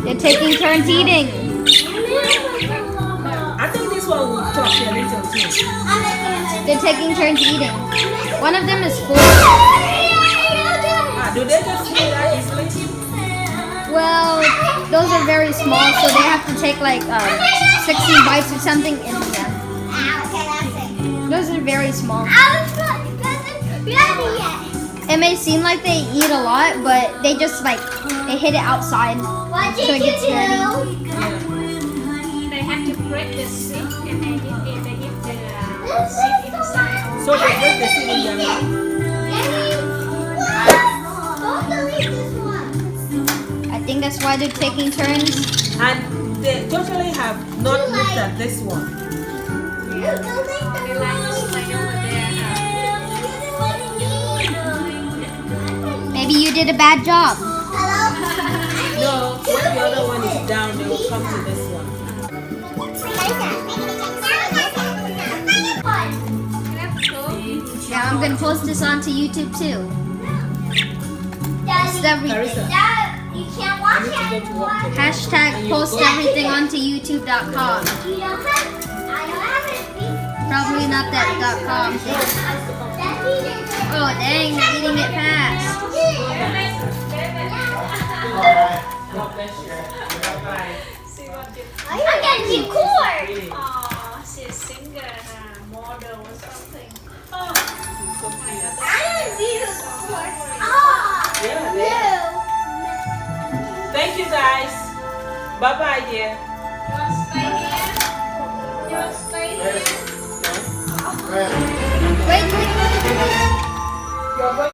They're taking turns eating. I think this one will talk a little too. They're taking turns eating. One of them is full. Do they just eat that easily? Well, those are very small, so they have to take like 16 bites or something in them. Those are very small. It may seem like they eat a lot, but they just like, they hit it outside, so it gets dirty. They have to break the seed and they eat the seed inside. So they break the seed in their mouth? I think that's why they're taking turns. And they totally have not looked at this one. They like to stay over there. Maybe you did a bad job. No, when the other one is down, they will come to this one. Yeah, I'm gonna post this onto YouTube too. Post everything. You can't watch it. Hashtag post everything onto YouTube.com. Probably not that .com thing. Oh dang, they're eating it fast. God bless you. Bye-bye. See what you I'm gonna keep cord. Oh, she's a singer, model or something. Oh, I'm gonna be the cord. Yeah, they- Thank you guys. Bye-bye, dear. you want to stay here? You want to stay here? Wait.